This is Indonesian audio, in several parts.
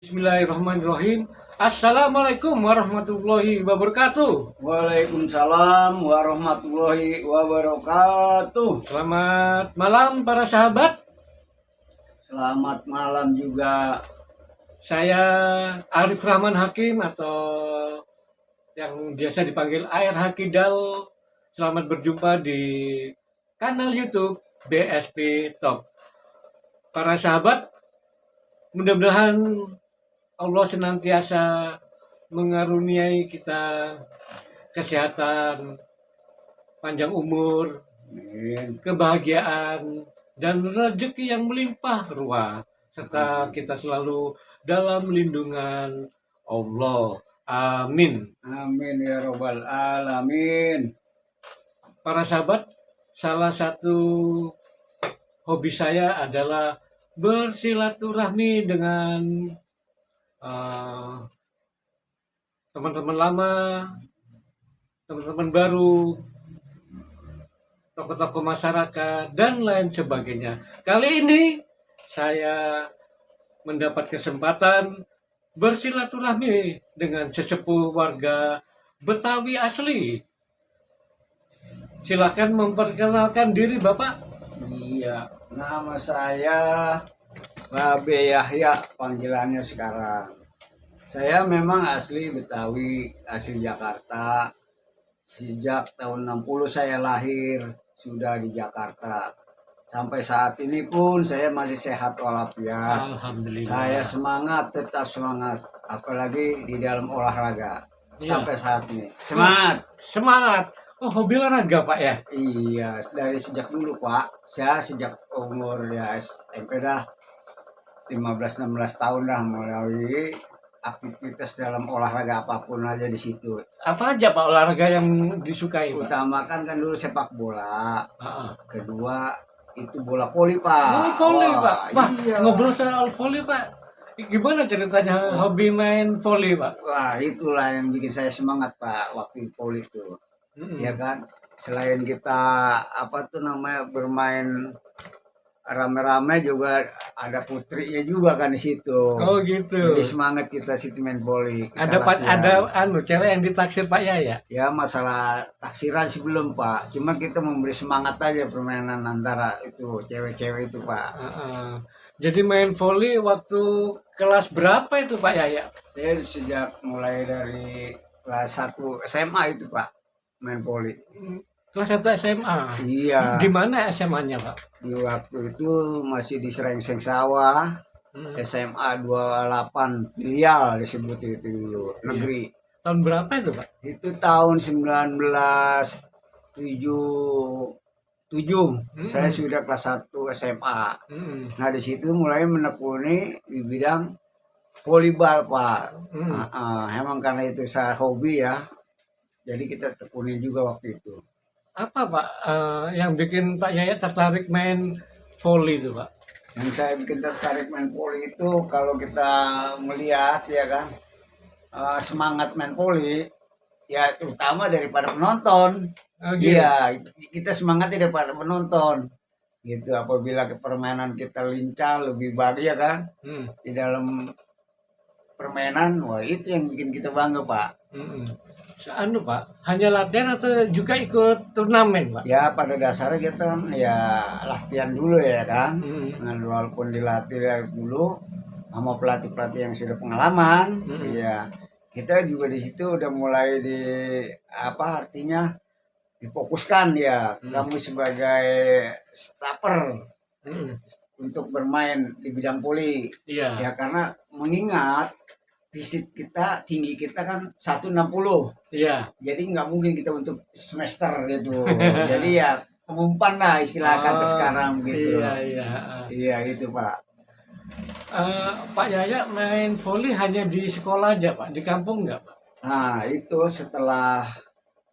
Bismillahirrahmanirrahim. Assalamualaikum warahmatullahi wabarakatuh. Waalaikumsalam warahmatullahi wabarakatuh. Selamat malam para sahabat. Selamat malam juga. Saya Arif Rahman Hakim atau yang biasa dipanggil Air Hakidal. Selamat berjumpa di kanal YouTube BSP Talk. Para sahabat, mudah-mudahan Allah senantiasa mengaruniai kita kesehatan, panjang umur, Amin. kebahagiaan, dan rezeki yang melimpah ruah, serta kita selalu dalam lindungan Allah. Amin. Amin ya robbal alamin. Para sahabat, salah satu hobi saya adalah bersilaturahmi dengan teman-teman lama, teman-teman baru, tokoh-tokoh masyarakat, dan lain sebagainya. Kali ini saya mendapat kesempatan bersilaturahmi dengan sesepuh warga Betawi asli. Silakan memperkenalkan diri Bapak. Iya, nama saya Babe Yahya, panggilannya sekarang. Saya memang asli Betawi, asli Jakarta. Sejak tahun 60 saya lahir, sudah di Jakarta. Sampai saat ini pun saya masih sehat walafiat. Alhamdulillah. Saya semangat, tetap semangat, apalagi di dalam olahraga. Iya. Sampai saat ini. Semangat. Semangat. Oh, hobi olahraga Pak ya? Iya, dari sejak dulu Pak. Saya sejak umur ya SMP dah 15-16 tahun dah mulai aktivitas dalam olahraga apapun aja di situ. Apa aja Pak olahraga yang disukai Pak? Utamakan kan dulu sepak bola. Ah, Kedua itu bola voli Pak. oh, volley Wah, Pak. Wah, iya. ngobrol soal volley Pak. Gimana ceritanya hobi main volley Pak? Wah, itulah yang bikin saya semangat Pak waktu voli itu. Ya kan, selain kita apa tuh namanya bermain rame-rame juga ada putrinya juga kan di situ. Oh gitu. Jadi semangat kita situ main voli. Kita Ada Pak, latihan. ada cewek yang ditaksir Pak Yaya. Ya masalah taksiran sih belum Pak. Cuma kita memberi semangat aja permainan antara itu cewek-cewek itu Pak. Jadi main volley waktu kelas berapa itu Pak Yaya? Saya sejak mulai dari kelas 1 SMA itu Pak main voli. Kelas 1 SMA. Iya. Di mana SMA-nya Pak? Di waktu itu masih di Serengseng Sawah. SMA 28 filial disebut itu dulu, negeri. Tahun berapa itu Pak? Itu tahun 1977. Saya sudah kelas 1 SMA. Nah, di situ mulai menekuni di bidang volleyball, Pak. Emang karena itu saya hobi ya. Jadi kita tekuni juga waktu itu. Apa Pak yang bikin Pak Yaya tertarik main volley itu Pak? Yang saya bikin tertarik main voli itu kalau kita melihat ya kan semangat main voli ya terutama daripada penonton. Oh, gitu. Iya, kita semangatnya daripada penonton. Gitu apabila permainan kita lincah lebih bagus ya kan di dalam permainan, wah itu yang bikin kita bangga Pak. Anu Pak, hanya latihan atau juga ikut turnamen Pak? Ya pada dasarnya kita kan ya latihan dulu ya kan. Nah, walaupun dilatih dari dulu sama pelatih-pelatih yang sudah pengalaman, ya kita juga di situ udah mulai di apa artinya difokuskan ya. Kamu sebagai stopper untuk bermain di bidang voli. Iya. Ya karena mengingat fisik kita, tinggi kita kan 160. Iya. Jadi nggak mungkin kita untuk semester gitu. Jadi ya pengumpan lah istilah kata sekarang gitu. Iya, iya. Iya itu Pak. Pak Yaya main volley hanya di sekolah aja Pak, di kampung nggak Pak? Nah itu setelah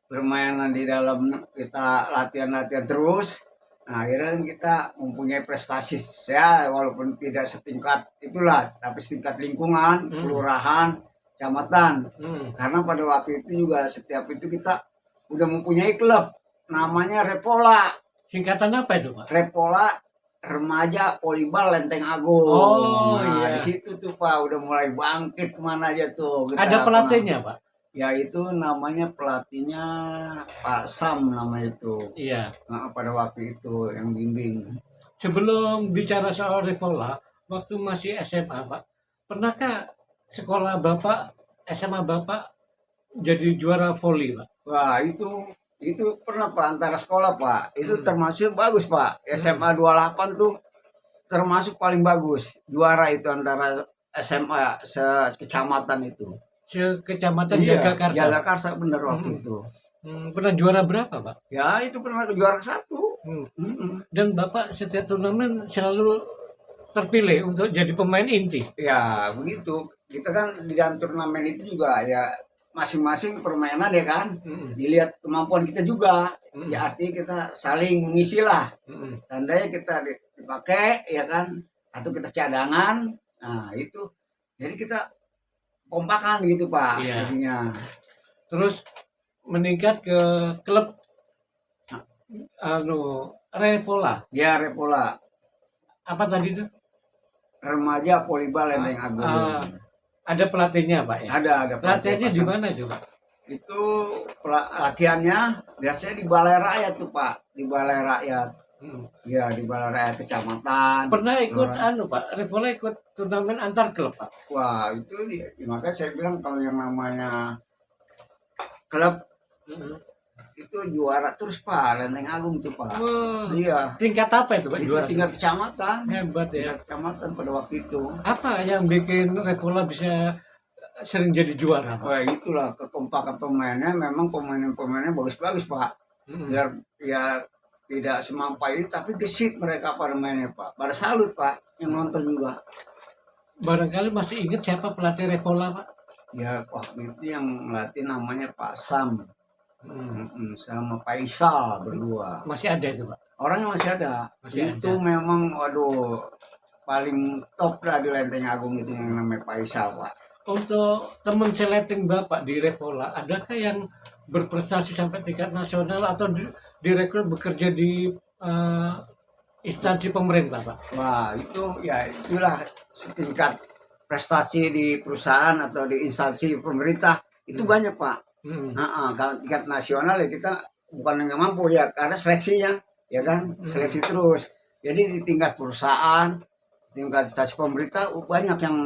permainan di dalam kita latihan-latihan terus, nah akhirnya kan kita mempunyai prestasi ya walaupun tidak setingkat itulah, tapi setingkat lingkungan, kelurahan, kecamatan. Karena pada waktu itu juga setiap itu kita udah mempunyai klub namanya Repola. Singkatan apa itu Pak? Repola remaja volleyball Lenteng Agung. Oh, Nah, iya. di situ tuh Pak udah mulai bangkit kemana aja tuh. Ada pelatihnya, Pak? Ya itu namanya pelatihnya Pak Sam namanya itu. Iya. Nah, pada waktu itu yang bimbing. Sebelum bicara soal Revola, waktu masih SMA, Pak, pernahkah sekolah Bapak, SMA Bapak jadi juara voli, Pak? Wah itu pernah Pak antara sekolah Pak. Itu termasuk bagus Pak. Hmm. SMA 28 tuh termasuk paling bagus. Juara itu antara SMA sekecamatan itu. Kecamatan Jagakarsa. Jagakarsa bener waktu itu. Pernah juara berapa, Pak? Ya itu pernah juara 1. Dan Bapak setiap turnamen selalu terpilih untuk jadi pemain inti. Ya begitu. Kita kan di dalam turnamen itu juga ya masing-masing permainan ya kan. Dilihat kemampuan kita juga. Ya artinya kita saling mengisi lah. Seandainya kita dipakai ya kan, atau kita cadangan. Nah itu. Jadi kita kompakan gitu Pak. Iya. Jadinya. Terus meningkat ke klub Revola. Ya Revola. Apa tadi itu? Remaja volleyball Lenteng Agung. Ada pelatihnya, Pak, ya? Ada Pelatihannya di pasang. mana itu, Pak? Itu latihannya biasanya di Balai Rakyat tuh Pak, di Balai Rakyat. Ya di Balai Rakyat kecamatan. Pernah ikut Pak, Revola ikut turnamen antar klub, Pak. Wah itu makanya saya bilang kalau yang namanya klub itu juara terus Pak, Lenteng Agung tuh Pak. Wah, Iya. tingkat apa itu, Pak, Itu juara? tingkat kecamatan. Hebat ya. Tingkat kecamatan pada waktu itu. Apa yang bikin Revola bisa sering jadi juara, Pak? Wah itulah kekompakan pemainnya, memang pemainnya bagus-bagus Pak. Biar ya tidak semampai tapi gesit mereka pada mainnya Pak. Pada salut Pak yang nonton juga. Barangkali masih ingat siapa pelatih Revola, Pak? Ya waktu itu yang melatih namanya Pak Sam. Sama Faisal berdua. Masih ada itu, Pak? Orangnya masih ada. Masih itu ada. memang waduh paling top lah di Lenteng Agung itu yang namanya Faisal Pak. Untuk teman seleting Bapak di Revola, adakah yang berprestasi sampai tingkat nasional atau direkrut bekerja di instansi pemerintah, Pak? Wah itu ya itulah setingkat prestasi di perusahaan atau di instansi pemerintah itu banyak Pak. Kalau tingkat nasional ya kita bukan yang mampu ya karena seleksinya ya kan seleksi terus. Jadi di tingkat perusahaan, tingkat instansi pemerintah banyak yang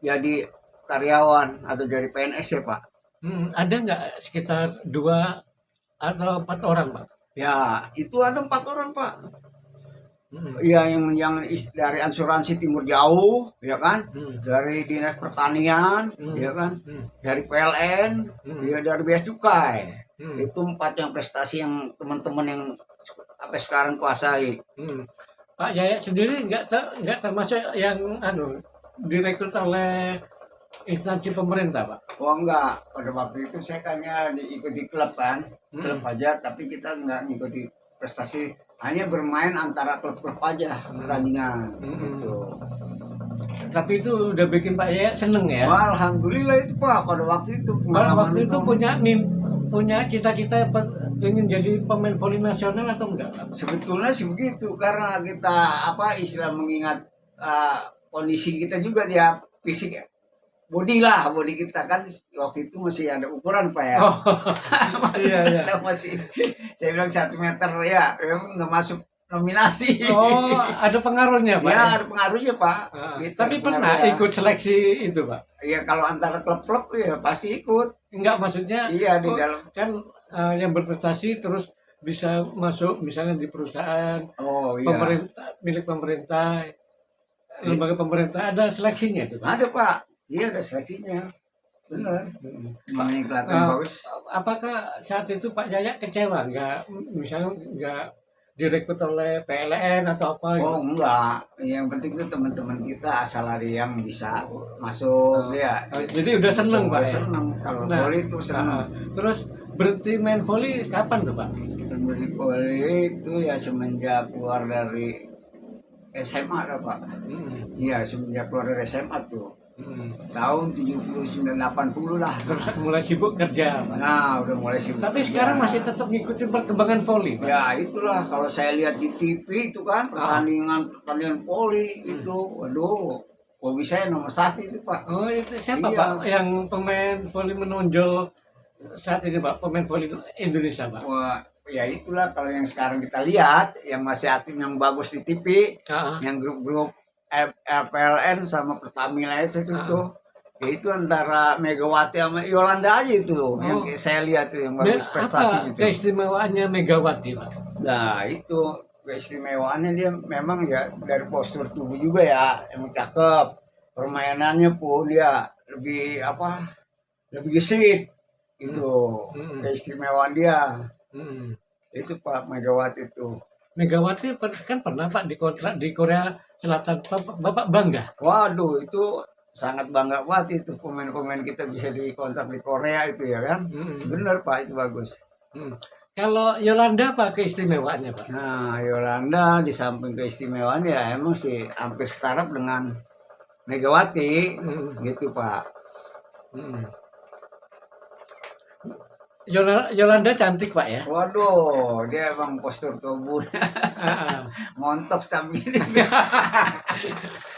jadi karyawan atau jadi PNS ya Pak. Ada nggak sekitar 2 atau 4 orang, Pak? Ya itu ada 4 orang Pak. Ya yang dari asuransi Timur Jauh ya kan, dari dinas pertanian ya kan, dari PLN, ya dari bea cukai. Itu 4 yang prestasi yang teman-teman yang sampai sekarang kuasai. Pak Jaya sendiri nggak termasuk yang direkrut oleh instansi pemerintah, Pak? Oh enggak, pada waktu itu saya hanya diikuti klub kan, klub aja, tapi kita enggak ngikuti prestasi, hanya bermain antara klub-klub aja pertandingan. Gitu. Tapi itu udah bikin Pak Jaya seneng ya? Wah, alhamdulillah itu Pak pada waktu itu. Waktu itu punya cita-cita ingin jadi pemain voli nasional atau enggak, Pak? Sebetulnya sih begitu, karena kita istilah mengingat kondisi kita juga dia fisik ya. Body kita kan waktu itu masih ada ukuran Pak ya. Oh, iya. Masih saya bilang 1 meter ya, nggak masuk nominasi. Oh, ada pengaruhnya Pak? Ya ada pengaruhnya Pak. Gitu, tapi pernah ikut seleksi itu Pak? Iya kalau antara klub-klub ya pasti ikut. Enggak, maksudnya iya di dalam kan yang berprestasi terus bisa masuk misalnya di perusahaan pemerintah, milik pemerintah, lembaga pemerintah, ada seleksinya itu Pak? Ada Pak. Iya ada seleksinya, benar. Namanya kelihatan bagus. Apakah saat itu Pak Jaya kecewa misalnya nggak direkrut oleh PLN atau apa? Oh enggak, yang penting itu teman-teman kita asal ada yang bisa masuk ya. Jadi udah seneng Pak? Seneng kalau voli itu seneng. Terus berhenti main voli kapan tuh Pak? Berhenti voli itu ya semenjak keluar dari SMA ada Pak. Iya semenjak keluar dari SMA tuh. Tahun 79 80 lah. Terus mulai sibuk kerja, Pak. Nah, udah mulai sibuk. Tapi kerja. sekarang masih tetap ngikutin perkembangan voli, Pak. Ya itulah kalau saya lihat di TV itu kan pertandingan voli itu, waduh, hobi saya nomor 1 itu Pak. Oh, itu siapa Iya. Pak yang pemain voli menonjol saat ini, Pak? Pemain voli Indonesia, Pak. Wah, ya itulah kalau yang sekarang kita lihat yang masih aktif yang bagus di TV, yang grup-grup FPLN sama Pertamina itu ya itu antara Megawati sama Yolanda aja itu yang saya lihat tuh yang bagus prestasi apa itu. keistimewaannya Megawati, Pak? Nah itu keistimewaannya dia memang ya dari postur tubuh juga ya emang cakep, permainannya pun dia lebih lebih gesit itu keistimewaan dia. Itu Pak Megawati itu. Megawati kan pernah Pak dikontrak di Korea Selatan. Bapak bangga? Waduh itu sangat bangga banget itu pemain-pemain kita bisa dikontrak di Korea itu ya kan. Bener Pak itu bagus. Kalau Yolanda apa keistimewaannya Pak? Nah Yolanda di samping keistimewaan ya emang sih hampir setara dengan Megawati gitu Pak. Yolanda cantik Pak ya? Waduh, dia emang postur tubuhnya montok sambil ini.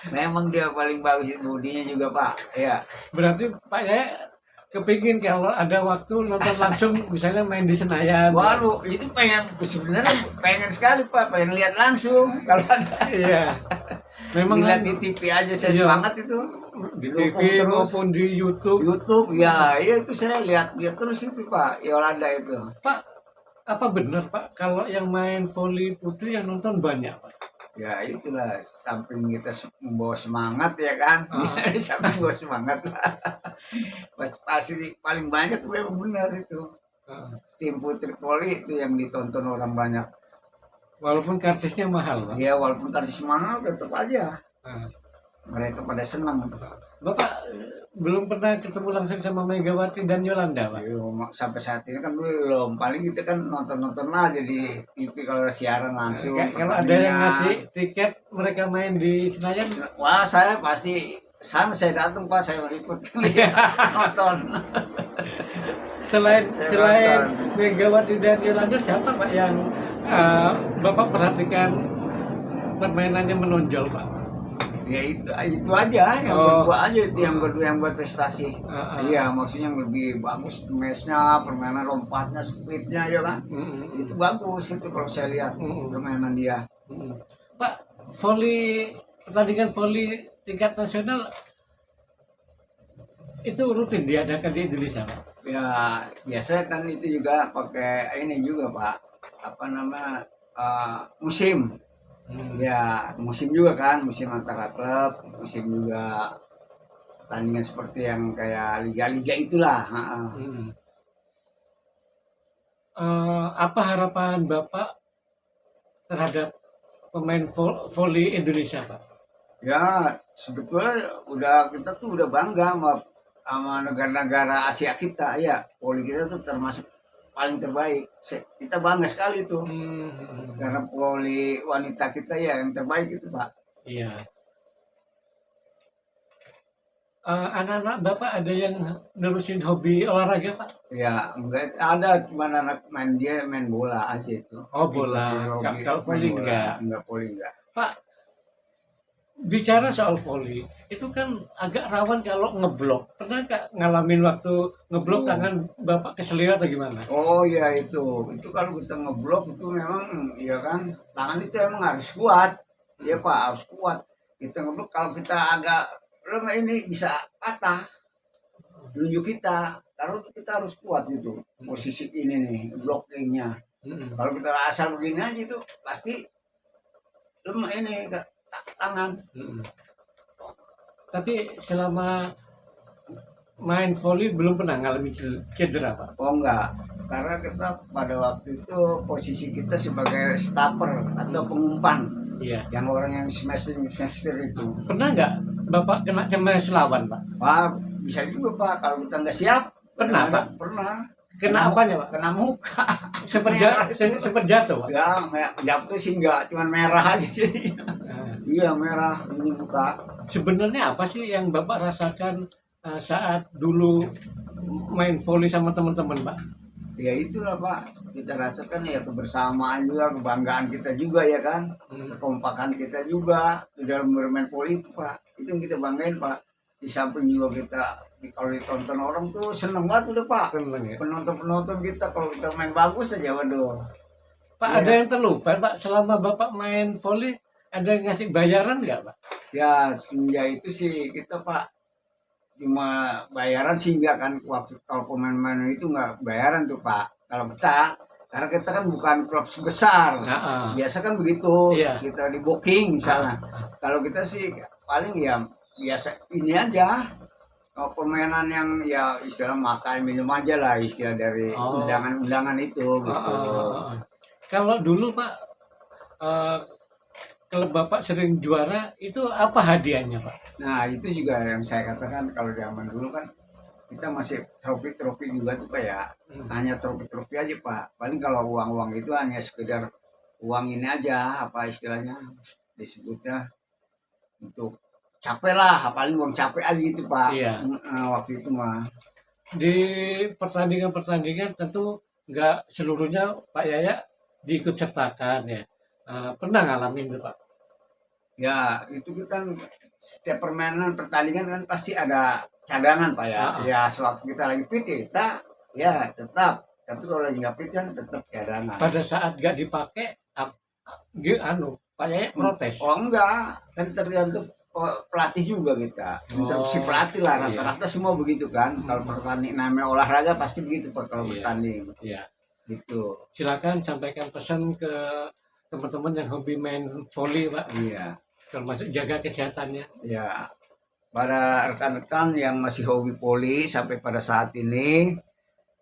Memang dia paling bagus bodinya juga Pak. Ya. Berarti Pak saya kepingin kalau ada waktu nonton langsung misalnya main di Senayan. Waduh, itu sebenarnya pengen sekali Pak, pengen lihat langsung kalau ada. Iya. Memang lihat di TV aja saya semangat itu. Di TV maupun di YouTube. Ya itu saya lihat dia terus itu Pak Yolanda itu. Pak, apa benar Pak kalau yang main voli putri yang nonton banyak Pak? Ya itulah samping kita membawa semangat ya kan, samping membawa semangat lah. Pasti paling banyak memang benar itu. Tim putri voli itu yang ditonton orang banyak. Walaupun karcisnya mahal Pak? Ya walaupun karcis mahal tetap aja. Mereka pada senang. Bapak belum pernah ketemu langsung sama Megawati dan Yolanda Pak? Sampai saat ini kan belum. Paling kita kan nonton-nonton aja di TV kalau siaran langsung. Kalau ada yang ngasih tiket mereka main di Senayan? Wah saya pasti sana saya datang Pak, saya ikut nonton. Selain Megawati dan Yolanda siapa Pak yang Bapak perhatikan permainannya menonjol Pak? Ya itu aja yang berdua aja itu yang buat prestasi. Iya maksudnya yang lebih bagus matchnya, permainan lompatnya, speednya ya kan. Itu bagus itu kalau saya lihat permainan dia. Pak, pertandingan voli tingkat nasional itu rutin diadakan di Indonesia Pak? Ya biasa kan itu juga pakai ini juga Pak, musim. Ya musim juga kan, musim antara klub, musim juga pertandingan seperti yang kayak liga-liga itulah. Apa harapan Bapak terhadap pemain voli Indonesia Pak? Ya sebetulnya kita tuh udah bangga sama negara-negara Asia kita ya, voli kita tuh termasuk paling terbaik. Kita bangga sekali tuh karena voli wanita kita ya yang terbaik itu Pak. Iya. Anak-anak Bapak ada yang nerusin hobi olahraga Pak? Ya enggak ada, cuma anak main bola aja itu. Oh bola, kalau voli enggak? Enggak voli enggak. Pak, bicara soal voli itu kan agak rawan kalau ngeblok. Pernah nggak ngalamin waktu ngeblok tangan Bapak keselio atau gimana? Oh ya itu kalau kita ngeblok itu memang ya kan tangan itu emang harus kuat. Ya Pak harus kuat. Kita ngeblok kalau kita agak lemah ini bisa patah tunjuk kita. Karena kita harus kuat gitu posisi ini nih blockingnya. Kalau kita asal begini aja itu pasti lemah ini tangan. Tapi selama main voli belum pernah ngalami cedera Pak? Oh enggak, karena kita pada waktu itu posisi kita sebagai stopper atau pengumpan. Iya. Yang orang yang smashing itu. Pernah nggak Bapak kena kemes lawan Pak? Pak bisa juga Pak kalau kita nggak siap. Pernah Pak? Pernah. Kena apanya, Pak? Kena muka. Sempat jatuh, Pak? Ya, jatuh sih enggak, cuman merah aja sih. Iya, merah ini muka. Sebenarnya apa sih yang Bapak rasakan saat dulu main voli sama teman-teman, Pak? Ya itulah Pak, kita rasakan ya kebersamaan juga, kebanggaan kita juga ya kan, kekompakan kita juga di dalam bermain voli itu Pak, itu yang kita banggain Pak. Di samping juga kita kalau ditonton orang tuh seneng banget udah Pak, Ya? penonton kita kalau kita main bagus aja, waduh. Pak ya. Ada yang terlupa Pak selama Bapak main voli, ada yang ngasih bayaran nggak Pak? Ya semenjak itu sih kita Pak cuma bayaran sih enggak kan, waktu kalau pemain-pemain itu nggak bayaran tuh Pak kalau kita, karena kita kan bukan klub besar. Biasa kan begitu, iya. Kita di booking misalnya. Kalau kita sih paling ya biasa ini aja, permainan yang ya istilah makan minum aja lah, istilah dari undangan-undangan itu gitu. Kalau dulu Pak kalau Bapak sering juara, itu apa hadiahnya Pak? Nah itu juga yang saya katakan, kalau zaman dulu kan kita masih trofi-trofi juga tuh Pak ya, hanya trofi-trofi aja Pak. Paling kalau uang-uang itu hanya sekedar uang ini aja, apa istilahnya disebutnya untuk capek lah, paling uang capek aja gitu Pak. Iya. Waktu itu mah. Di pertandingan-pertandingan tentu nggak seluruhnya Pak Yaya diikut sertakan ya. Pernah ngalamin tuh Pak? Ya itu kan setiap pertandingan kan pasti ada cadangan Pak ya. Ya sewaktu kita lagi fit kita ya tetap, tapi kalau lagi nggak fit kan tetap cadangan. Pada saat nggak dipakai, Pak Yaya protes? Oh enggak, kan tergantung pelatih juga kita. Instruksi pelatih lah, rata-rata semua begitu kan. Kalau pertanding namanya olahraga pasti begitu Pak kalau bertanding. Iya. Gitu. Silakan sampaikan pesan ke teman-teman yang hobi main voli Pak. Iya. Termasuk jaga kesehatannya. Ya, pada rekan-rekan yang masih hobi voli sampai pada saat ini,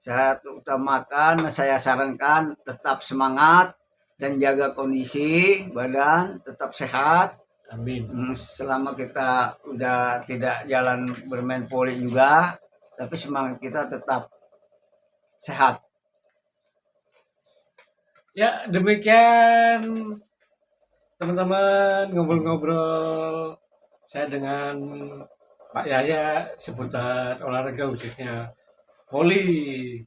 saya utamakan, saya sarankan tetap semangat dan jaga kondisi badan, tetap sehat. Amin. Selama kita udah tidak jalan bermain voli juga, tapi semangat kita tetap sehat. Ya, demikian teman-teman ngobrol-ngobrol saya dengan Pak Yaya seputar olahraga khususnya voli.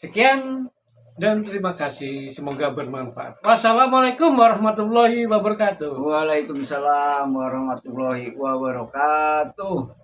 Sekian dan terima kasih, semoga bermanfaat. Wassalamualaikum warahmatullahi wabarakatuh. Waalaikumsalam warahmatullahi wabarakatuh.